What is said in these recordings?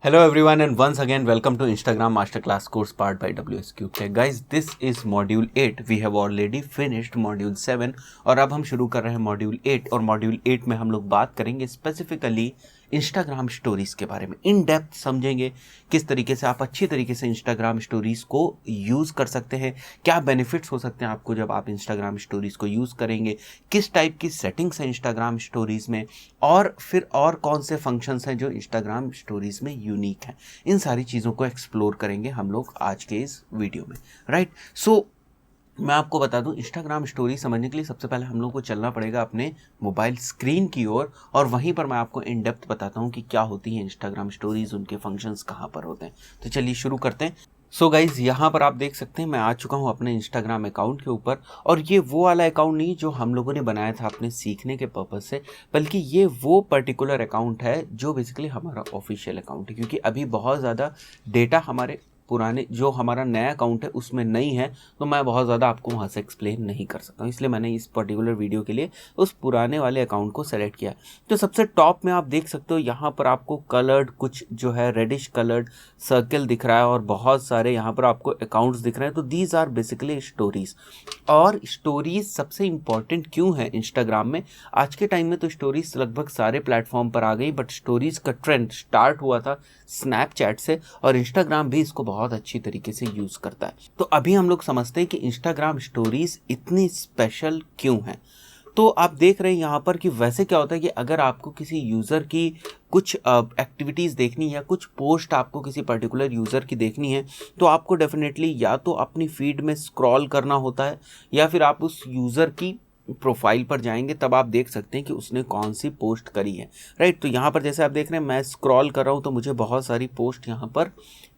Hello everyone and once again welcome to Instagram Masterclass course powered by WsCubeTech. Guys, this is module 8. We have already finished module 7 और अब हम शुरू कर रहे हैं module 8 और module 8 में हम लोग बात करेंगे स्पेसिफिकली इंस्टाग्राम स्टोरीज़ के बारे में। इन डेप्थ समझेंगे किस तरीके से आप अच्छी तरीके से इंस्टाग्राम स्टोरीज़ को यूज़ कर सकते हैं, क्या बेनिफिट्स हो सकते हैं आपको जब आप इंस्टाग्राम स्टोरीज़ को यूज़ करेंगे, किस टाइप की सेटिंग्स हैं इंस्टाग्राम स्टोरीज़ में और फिर और कौन से फंक्शंस हैं जो इंस्टाग्राम स्टोरीज़ में यूनिक हैं। इन सारी चीज़ों को एक्सप्लोर करेंगे हम लोग आज के इस वीडियो में, राइट। सो मैं आपको बता दूं, इंस्टाग्राम स्टोरी समझने के लिए सबसे पहले हम लोग को चलना पड़ेगा अपने मोबाइल स्क्रीन की ओर और वहीं पर मैं आपको इन डेप्थ बताता हूं कि क्या होती हैं इंस्टाग्राम स्टोरीज, उनके फंक्शंस कहां पर होते हैं। तो चलिए शुरू करते हैं। सो गाइज, यहाँ पर आप देख सकते हैं मैं आ चुका हूँ अपने इंस्टाग्राम अकाउंट के ऊपर और ये वो वाला अकाउंट नहीं जो हम लोगों ने बनाया था अपने सीखने के पर्पज़ से, बल्कि ये वो पर्टिकुलर अकाउंट है जो बेसिकली हमारा ऑफिशियल अकाउंट है। क्योंकि अभी बहुत ज़्यादा डेटा हमारे पुराने जो हमारा नया अकाउंट है उसमें नहीं है, तो मैं बहुत ज़्यादा आपको वहाँ से एक्सप्लेन नहीं कर सकता हूँ, इसलिए मैंने इस पर्टिकुलर वीडियो के लिए उस पुराने वाले अकाउंट को सेलेक्ट किया। तो सबसे टॉप में आप देख सकते हो यहाँ पर आपको कलर्ड कुछ जो है रेडिश कलर्ड सर्कल दिख रहा है और बहुत सारे यहाँ पर आपको अकाउंट्स दिख रहे हैं। तो दीज आर बेसिकली स्टोरीज। और स्टोरीज सबसे इंपॉर्टेंट क्यों है इंस्टाग्राम में? आज के टाइम में तो स्टोरीज लगभग सारे प्लेटफॉर्म पर आ गई, बट स्टोरीज का ट्रेंड स्टार्ट हुआ था स्नैपचैट से और इंस्टाग्राम भी इसको बहुत अच्छी तरीके से यूज करता है। तो अभी हम लोग समझते हैं कि इंस्टाग्राम स्टोरीज इतनी स्पेशल क्यों है। तो आप देख रहे हैं यहाँ पर कि वैसे क्या होता है कि अगर आपको किसी यूज़र की कुछ एक्टिविटीज़ देखनी है या कुछ पोस्ट आपको किसी पर्टिकुलर यूज़र की देखनी है, तो आपको डेफिनेटली या तो अपनी फीड में स्क्रॉल करना होता है या फिर आप उस यूज़र की प्रोफाइल पर जाएंगे, तब आप देख सकते हैं कि उसने कौन सी पोस्ट करी है, राइट। तो यहाँ पर जैसे आप देख रहे हैं मैं स्क्रॉल कर रहा हूँ तो मुझे बहुत सारी पोस्ट यहाँ पर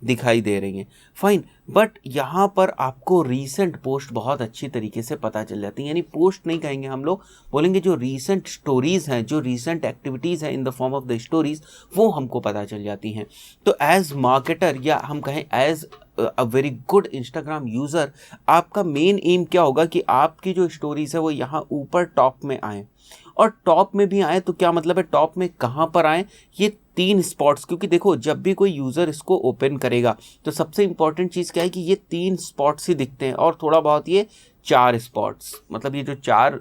दिखाई दे रही हैं, फाइन। बट यहाँ पर आपको रीसेंट पोस्ट बहुत अच्छी तरीके से पता चल जाती है, यानी पोस्ट नहीं कहेंगे हम लोग, बोलेंगे जो रीसेंट स्टोरीज़ हैं, जो रीसेंट एक्टिविटीज़ हैं in the form of the stories, वो हमको पता चल जाती हैं। तो एज मार्केटर या हम कहें as a very good Instagram user, आपका मेन एम क्या होगा कि आपकी जो स्टोरीज़ है वो यहाँ ऊपर टॉप में आए। और टॉप में भी आए तो क्या मतलब है, टॉप में कहाँ पर आए? ये 3 स्पॉट्स। क्योंकि देखो जब भी कोई यूज़र इसको ओपन करेगा तो सबसे इंपॉर्टेंट चीज़ क्या है कि ये 3 स्पॉट्स ही दिखते हैं और थोड़ा बहुत ये 4 स्पॉट्स, मतलब ये जो 4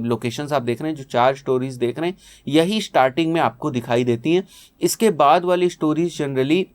लोकेशंस आप देख रहे हैं, जो 4 स्टोरीज़ देख रहे हैं, यही स्टार्टिंग में आपको दिखाई देती हैं। इसके बाद वाली स्टोरीज जनरली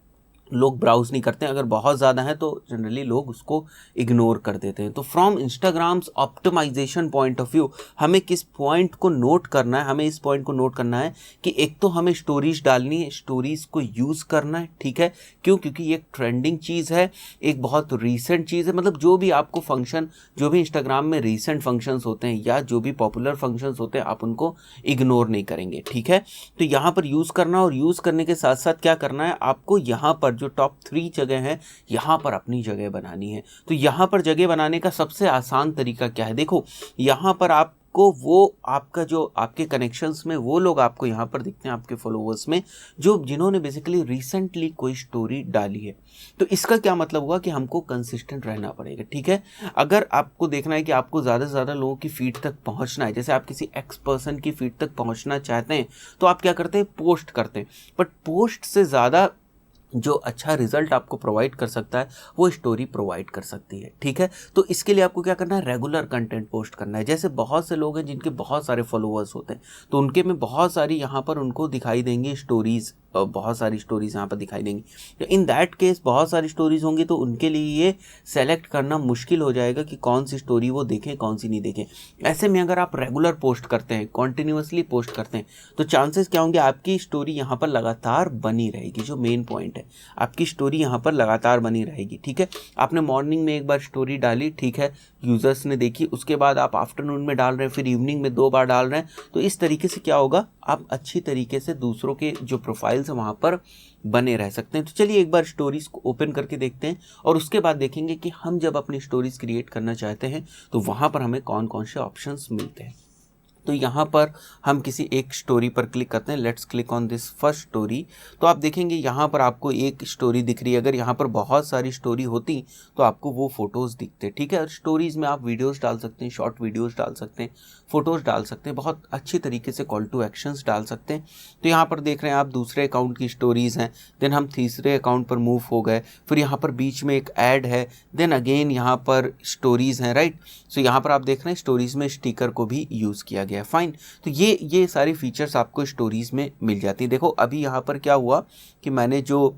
लोग ब्राउज नहीं करते हैं, अगर बहुत ज़्यादा है तो जनरली लोग उसको इग्नोर कर देते हैं। तो from Instagram's optimization point of view हमें किस पॉइंट को नोट करना है? हमें इस पॉइंट को नोट करना है कि एक तो हमें स्टोरीज डालनी है, स्टोरीज को यूज़ करना है, ठीक है। क्यों? क्योंकि ये एक ट्रेंडिंग चीज़ है, एक बहुत रीसेंट चीज़ है। मतलब जो भी आपको फंक्शन, जो भी इंस्टाग्राम में रीसेंट फंक्शंस होते हैं या जो भी पॉपुलर फंक्शंस होते हैं, आप उनको इग्नोर नहीं करेंगे, ठीक है। तो यहाँ पर यूज़ करना और यूज़ करने के साथ साथ क्या करना है, आपको यहाँ पर जो टॉप 3 जगह हैं यहाँ पर अपनी जगह बनानी है। तो यहाँ पर जगह बनाने का सबसे आसान तरीका क्या है? देखो यहाँ पर आपको वो आपका जो आपके कनेक्शंस में वो लोग आपको यहाँ पर दिखते हैं, आपके फॉलोअर्स में, जो जिन्होंने बेसिकली रिसेंटली कोई स्टोरी डाली है। तो इसका क्या मतलब हुआ कि हमको कंसिस्टेंट रहना पड़ेगा, ठीक है। अगर आपको देखना है कि आपको ज़्यादा से ज़्यादा लोगों की फीड तक पहुँचना है, जैसे आप किसी एक्स पर्सन की फीड तक पहुँचना चाहते हैं, तो आप क्या करते हैं? पोस्ट करते हैं। बट पोस्ट से ज़्यादा जो अच्छा रिजल्ट आपको प्रोवाइड कर सकता है वो स्टोरी प्रोवाइड कर सकती है, ठीक है। तो इसके लिए आपको क्या करना है? रेगुलर कंटेंट पोस्ट करना है। जैसे बहुत से लोग हैं जिनके बहुत सारे फॉलोअर्स होते हैं, तो उनके में बहुत सारी यहाँ पर उनको दिखाई देंगी स्टोरीज़, बहुत सारी स्टोरीज़ यहाँ पर दिखाई देंगी। तो इन दैट केस बहुत सारी स्टोरीज़ होंगी तो उनके लिए ये सेलेक्ट करना मुश्किल हो जाएगा कि कौन सी स्टोरी वो देखें, कौन सी नहीं देखें। ऐसे में अगर आप रेगुलर पोस्ट करते हैं, कॉन्टिन्यूसली पोस्ट करते हैं, तो चांसेस क्या होंगे? आपकी स्टोरी यहाँ पर लगातार बनी रहेगी। जो मेन पॉइंट है, आपकी स्टोरी यहाँ पर लगातार बनी रहेगी, ठीक है। आपने मॉर्निंग में एक बार स्टोरी डाली, ठीक है, यूज़र्स ने देखी, उसके बाद आप आफ्टरनून में डाल रहे हैं, फिर इवनिंग में 2 बार डाल रहे हैं। तो इस तरीके से क्या होगा, आप अच्छी तरीके से दूसरों के जो प्रोफाइल्स हैं वहाँ पर बने रह सकते हैं। तो चलिए एक बार स्टोरीज़ को ओपन करके देखते हैं और उसके बाद देखेंगे कि हम जब अपनी स्टोरीज़ क्रिएट करना चाहते हैं तो वहाँ पर हमें कौन कौन से ऑप्शंस मिलते हैं। तो यहाँ पर हम किसी एक स्टोरी पर क्लिक करते हैं। Let's click on this first story. तो आप देखेंगे यहाँ पर आपको एक स्टोरी दिख रही है। अगर यहाँ पर बहुत सारी स्टोरी होती तो आपको वो फोटोज़ दिखते, ठीक है। और स्टोरीज़ में आप वीडियोस डाल सकते हैं, शॉर्ट वीडियोस डाल सकते हैं, फोटोज़ डाल सकते हैं, बहुत अच्छी तरीके से कॉल टू एक्शंस डाल सकते हैं। तो यहाँ पर देख रहे हैं आप दूसरे अकाउंट की स्टोरीज़ हैं, देन हम तीसरे अकाउंट पर मूव हो गए, फिर यहाँ पर बीच में एक ऐड है, देन अगेन यहाँ पर स्टोरीज़ हैं, राइट। सो यहाँ पर आप देख रहे हैं स्टोरीज़ में स्टिकर को भी यूज़ किया गया है, फाइन। तो ये सारी फीचर्स आपको स्टोरीज़ में मिल जाती है। देखो अभी यहाँ पर क्या हुआ कि मैंने जो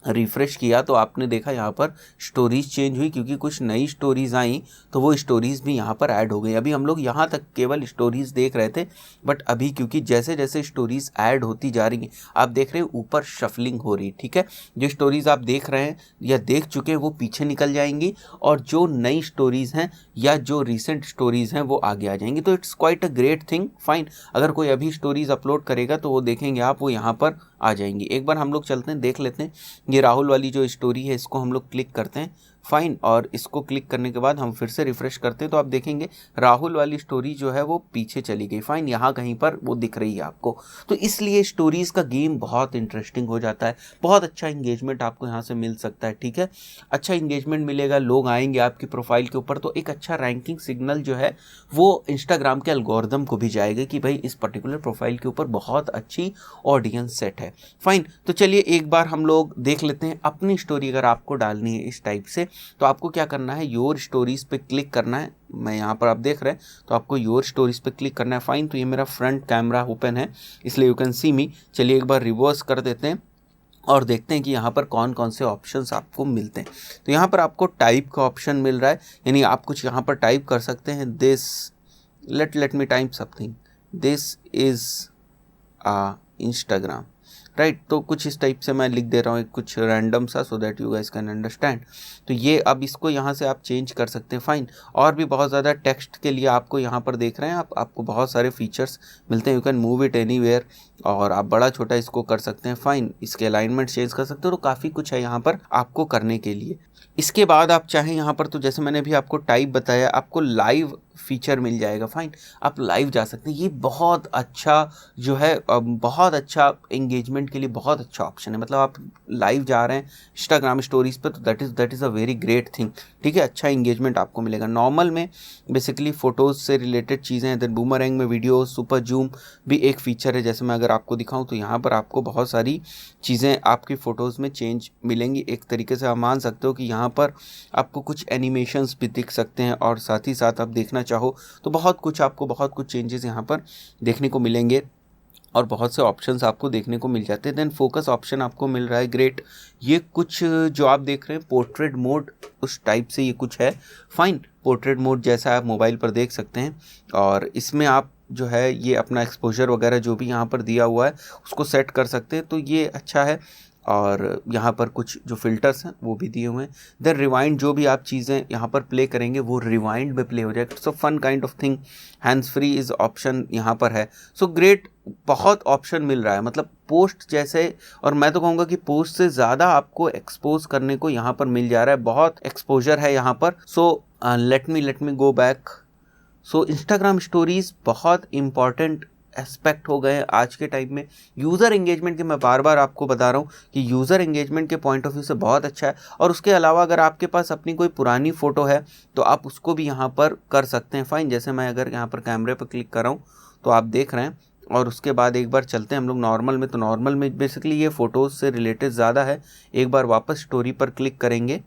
रिफ़्रेश किया तो आपने देखा यहाँ पर स्टोरीज़ चेंज हुई, क्योंकि कुछ नई स्टोरीज़ आई तो वो स्टोरीज़ भी यहाँ पर ऐड हो गई। अभी हम लोग यहाँ तक केवल स्टोरीज़ देख रहे थे, बट अभी क्योंकि जैसे जैसे स्टोरीज़ ऐड होती जा रही हैं, आप देख रहे हैं ऊपर शफलिंग हो रही, ठीक है। जो स्टोरीज़ आप देख रहे हैं या देख चुके हैं वो पीछे निकल जाएंगी, और जो नई स्टोरीज़ हैं या जो रिसेंट स्टोरीज़ हैं वो आगे आ जाएंगी। तो it's quite a great thing, fine. अगर कोई अभी स्टोरीज़ अपलोड करेगा तो वो देखेंगे आप, वो यहाँ पर आ जाएंगी। एक बार हम लोग चलते हैं, देख लेते हैं। ये राहुल वाली जो स्टोरी है इसको हम लोग क्लिक करते हैं, फाइन। और इसको क्लिक करने के बाद हम फिर से रिफ़्रेश करते हैं तो आप देखेंगे राहुल वाली स्टोरी जो है वो पीछे चली गई, फाइन। यहाँ कहीं पर वो दिख रही है आपको। तो इसलिए स्टोरीज़ का गेम बहुत इंटरेस्टिंग हो जाता है, बहुत अच्छा इंगेजमेंट आपको यहाँ से मिल सकता है, ठीक है। अच्छा इंगेजमेंट मिलेगा, लोग आएंगे आपकी प्रोफाइल के ऊपर, तो एक अच्छा रैंकिंग सिग्नल जो है वो इंस्टाग्राम के एल्गोरिदम को भी जाएगा कि भाई इस पर्टिकुलर प्रोफाइल के ऊपर बहुत अच्छी ऑडियंस सेट है, फाइन। तो चलिए एक बार हम लोग देख लेते हैं अपनी स्टोरी अगर आपको डालनी है इस टाइप से, तो आपको क्या करना है, योर स्टोरीज़ पे क्लिक करना है। मैं यहाँ पर आप देख रहे हैं तो आपको योर स्टोरीज़ पे क्लिक करना है, फाइन। तो ये मेरा फ्रंट कैमरा ओपन है इसलिए यू कैन सी मी। चलिए एक बार रिवर्स कर देते हैं और देखते हैं कि यहाँ पर कौन कौन से ऑप्शंस आपको मिलते हैं। तो यहाँ पर आपको टाइप का ऑप्शन मिल रहा है, यानी आप कुछ यहाँ पर टाइप कर सकते हैं। This let me type something, this is Instagram, right. तो कुछ इस टाइप से मैं लिख दे रहा हूँ कुछ रैंडम सा, so that you guys can understand. तो ये अब इसको यहाँ से आप चेंज कर सकते हैं, फाइन। और भी बहुत ज़्यादा टेक्स्ट के लिए आपको यहाँ पर देख रहे हैं आपको बहुत सारे फीचर्स मिलते हैं। You can move it anywhere, और आप बड़ा छोटा इसको कर सकते हैं, फाइन। इसके अलाइनमेंट चेंज कर सकते हो, तो काफ़ी कुछ है यहाँ पर आपको करने के लिए। इसके बाद आप चाहें यहाँ पर, तो जैसे मैंने भी आपको टाइप बताया, आपको लाइव फीचर मिल जाएगा, फाइन। आप लाइव जा सकते हैं। ये बहुत अच्छा जो है, बहुत अच्छा एंगेजमेंट के लिए बहुत अच्छा ऑप्शन है। मतलब आप लाइव जा रहे हैं इंस्टाग्राम स्टोरीज़ पे, तो that is a very great thing, ठीक है। अच्छा एंगेजमेंट आपको मिलेगा। नॉर्मल में बेसिकली फ़ोटोज़ से रिलेटेड चीज़ें हैं, देन बूमरैंग में वीडियो, सुपर जूम भी एक फ़ीचर है। जैसे मैं अगर आपको दिखाऊं तो यहाँ पर आपको बहुत सारी चीज़ें आपकी फ़ोटोज़ में चेंज मिलेंगी। एक तरीके से आप मान सकते हो कि यहाँ पर आपको कुछ एनिमेशंस भी दिख सकते हैं, और साथ ही साथ आप देखना चाहो तो बहुत कुछ चेंजेस यहाँ पर देखने को मिलेंगे, और बहुत से ऑप्शंस आपको देखने को मिल जाते हैं। देन फोकस ऑप्शन आपको मिल रहा है, ग्रेट। ये कुछ जो आप देख रहे हैं पोर्ट्रेट मोड, उस टाइप से ये कुछ है, फाइन। पोर्ट्रेट मोड जैसा आप मोबाइल पर देख सकते हैं, और इसमें आप जो है ये अपना एक्सपोजर वगैरह जो भी यहाँ पर दिया हुआ है उसको सेट कर सकते हैं, तो ये अच्छा है। और यहाँ पर कुछ जो फिल्टर्स हैं वो भी दिए हुए हैं। देन रिवाइंड, जो भी आप चीज़ें यहाँ पर प्ले करेंगे वो रिवाइंड में प्ले हो जाएगा। So fun kind of thing. Hands free is option यहाँ पर है, सो ग्रेट। बहुत ऑप्शन मिल रहा है, मतलब पोस्ट जैसे, और मैं तो कहूँगा कि पोस्ट से ज़्यादा आपको एक्सपोज करने को यहाँ पर मिल जा रहा है, बहुत एक्सपोजर है यहाँ पर। So let me go back. सो इंस्टाग्राम स्टोरीज़ बहुत इंपॉर्टेंट एस्पेक्ट हो गए हैं आज के टाइम में। यूज़र एंगेजमेंट के, मैं बार बार आपको बता रहा हूँ कि यूज़र एंगेजमेंट के पॉइंट ऑफ व्यू से बहुत अच्छा है। और उसके अलावा अगर आपके पास अपनी कोई पुरानी फ़ोटो है तो आप उसको भी यहाँ पर कर सकते हैं, फाइन। जैसे मैं अगर यहाँ पर कैमरे पर क्लिक कर रहा हूँ तो आप देख रहे हैं, और उसके बाद एक बार चलते हैं हम लोग नॉर्मल में। तो नॉर्मल में बेसिकली ये फ़ोटोज़ से रिलेटेड ज़्यादा है। एक बार वापस स्टोरी पर क्लिक करेंगे,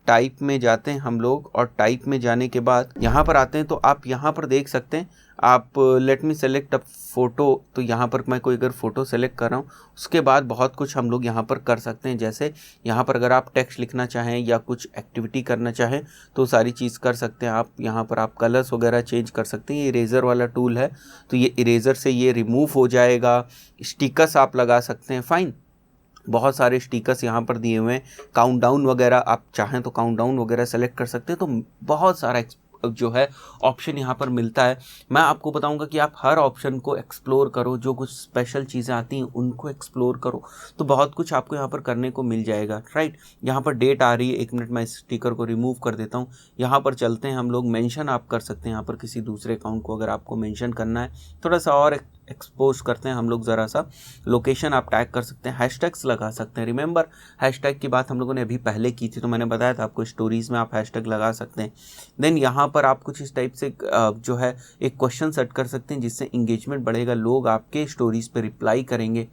टाइप में जाते हैं हम लोग, और टाइप में जाने के बाद यहाँ पर आते हैं तो आप यहाँ पर देख सकते हैं, आप let me select a photo. तो यहाँ पर मैं कोई अगर फ़ोटो सेलेक्ट कर रहा हूँ, उसके बाद बहुत कुछ हम लोग यहाँ पर कर सकते हैं। जैसे यहाँ पर अगर आप टेक्स्ट लिखना चाहें या कुछ एक्टिविटी करना चाहें तो सारी चीज़ कर सकते हैं आप। यहाँ पर आप कलर्स वगैरह चेंज कर सकते हैं। ये इरेज़र वाला टूल है, तो ये इरेज़र से ये रिमूव हो जाएगा। स्टिकर्स आप लगा सकते हैं, फाइन। बहुत सारे स्टिकर्स यहाँ पर दिए हुए हैं। काउंटडाउन वगैरह आप चाहें तो काउंटडाउन वगैरह सेलेक्ट कर सकते हैं। तो बहुत सारा जो है ऑप्शन यहाँ पर मिलता है। मैं आपको बताऊंगा कि आप हर ऑप्शन को एक्सप्लोर करो, जो कुछ स्पेशल चीज़ें आती हैं उनको एक्सप्लोर करो, तो बहुत कुछ आपको यहाँ पर करने को मिल जाएगा, राइट। यहाँ पर डेट आ रही है, 1 मिनट मैं इस स्टिकर को रिमूव कर देता हूँ। यहाँ पर चलते हैं हम लोग, मेंशन आप कर सकते हैं यहाँ पर किसी दूसरे अकाउंट को अगर आपको मेंशन करना है। थोड़ा सा और एक्सपोज करते हैं हम लोग ज़रा सा, लोकेशन आप टैग कर सकते हैं, हैशटैग्स लगा सकते हैं। रिमेंबर हैशटैग की बात हम लोगों ने अभी पहले की थी, तो मैंने बताया था आपको स्टोरीज़ में आप हैशटैग लगा सकते हैं। देन यहाँ पर आप कुछ इस टाइप से जो है एक क्वेश्चन सेट कर सकते हैं जिससे इंगेजमेंट बढ़ेगा, लोग आपके स्टोरीज़ पे रिप्लाई करेंगे।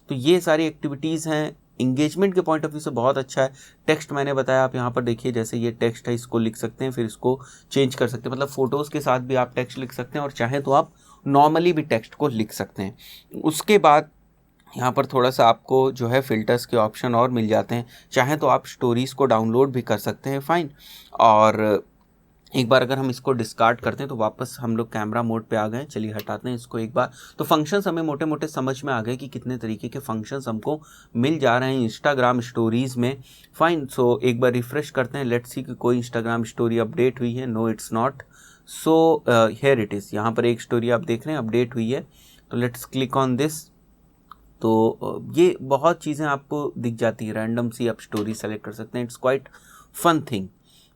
तो ये सारी एक्टिविटीज़ हैं, इंगेजमेंट के पॉइंट ऑफ व्यू से बहुत अच्छा है। टेक्स्ट मैंने बताया, आप यहाँ पर देखिए जैसे ये टेक्स्ट है, इसको लिख सकते हैं, फिर इसको चेंज कर सकते हैं, मतलब फ़ोटोज़ के साथ भी आप टेक्स्ट लिख सकते हैं और चाहें तो आप नॉर्मली भी टेक्स्ट को लिख सकते हैं। उसके बाद यहाँ पर थोड़ा सा आपको जो है फ़िल्टर्स के ऑप्शन और मिल जाते हैं, चाहें तो आप स्टोरीज़ को डाउनलोड भी कर सकते हैं, फ़ाइन। और एक बार अगर हम इसको डिस्कार्ड करते हैं तो वापस हम लोग कैमरा मोड पे आ गए। चलिए हटाते हैं इसको एक बार। तो फंक्शंस हमें मोटे मोटे समझ में आ गए कि कितने तरीके के फंक्शंस हमको मिल जा रहे हैं इंस्टाग्राम स्टोरीज़ में, फ़ाइन। सो एक बार रिफ़्रेश करते हैं, लेट्स सी कि कोई इंस्टाग्राम स्टोरी अपडेट हुई है। No it's not. So here it is, यहाँ पर एक स्टोरी आप देख रहे हैं अपडेट हुई है, तो लेट्स क्लिक ऑन दिस। तो ये बहुत चीज़ें आपको दिख जाती हैं, रैंडम सी आप स्टोरी सेलेक्ट कर सकते हैं। It's quite fun thing.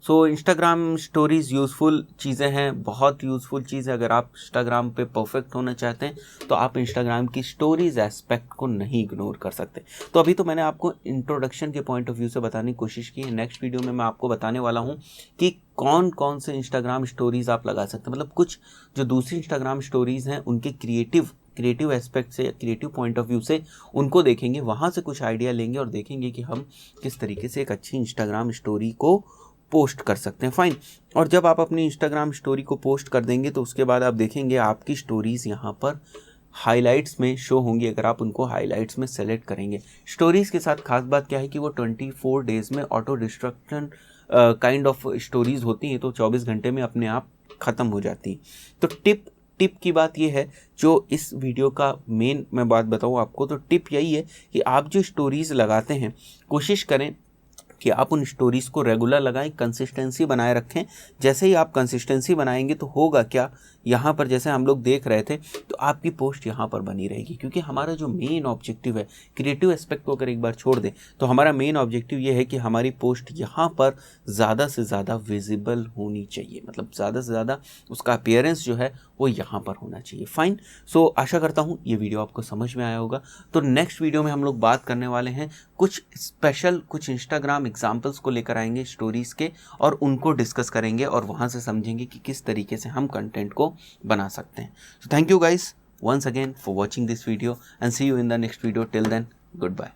So Instagram stories useful चीज़ें हैं, बहुत यूज़फुल चीज़ है। अगर आप इंस्टाग्राम पे परफेक्ट होना चाहते हैं तो आप इंस्टाग्राम की स्टोरीज़ एस्पेक्ट को नहीं इग्नोर कर सकते। तो अभी तो मैंने आपको इंट्रोडक्शन के पॉइंट ऑफ व्यू से बताने की कोशिश की है। नेक्स्ट वीडियो में मैं आपको बताने वाला हूँ कि कौन कौन से इंस्टाग्राम स्टोरीज़ आप लगा सकते हैं, मतलब कुछ जो दूसरी इंस्टाग्राम स्टोरीज़ हैं उनके क्रिएटिव एस्पेक्ट से, क्रिएटिव पॉइंट ऑफ व्यू से उनको देखेंगे, वहाँ से कुछ आइडिया लेंगे और देखेंगे कि हम किस तरीके से एक अच्छी इंस्टाग्राम स्टोरी को पोस्ट कर सकते हैं, फाइन। और जब आप अपनी इंस्टाग्राम स्टोरी को पोस्ट कर देंगे तो उसके बाद आप देखेंगे आपकी स्टोरीज़ यहाँ पर हाइलाइट्स में शो होंगी, अगर आप उनको हाइलाइट्स में सेलेक्ट करेंगे। स्टोरीज़ के साथ खास बात क्या है कि वो 24 डेज़ में auto destruction kind of stories होती हैं, तो 24 घंटे में अपने आप ख़त्म हो जाती हैं। तो टिप की बात ये है, जो इस वीडियो का मेन मैं बात बताऊँ आपको, तो टिप यही है कि आप जो स्टोरीज़ लगाते हैं कोशिश करें कि आप उन स्टोरीज़ को रेगुलर लगाएं, कंसिस्टेंसी बनाए रखें। जैसे ही आप कंसिस्टेंसी बनाएंगे तो होगा क्या, यहाँ पर जैसे हम लोग देख रहे थे, तो आपकी पोस्ट यहाँ पर बनी रहेगी, क्योंकि हमारा जो मेन ऑब्जेक्टिव है, क्रिएटिव एस्पेक्ट को अगर एक बार छोड़ दें तो हमारा मेन ऑब्जेक्टिव ये है कि हमारी पोस्ट यहाँ पर ज़्यादा से ज़्यादा विजिबल होनी चाहिए, मतलब ज़्यादा से ज़्यादा उसका अपीयरेंस जो है वो यहाँ पर होना चाहिए, फाइन। सो आशा करता हूँ ये वीडियो आपको समझ में आया होगा। तो नेक्स्ट वीडियो में हम लोग बात करने वाले हैं कुछ स्पेशल, कुछ इंस्टाग्राम एग्जाम्पल्स को लेकर आएंगे स्टोरीज़ के, और उनको डिस्कस करेंगे और वहाँ से समझेंगे कि किस तरीके से हम कंटेंट को बना सकते हैं। So thank you guys once again for watching this video and see you in the next video. Till then, goodbye.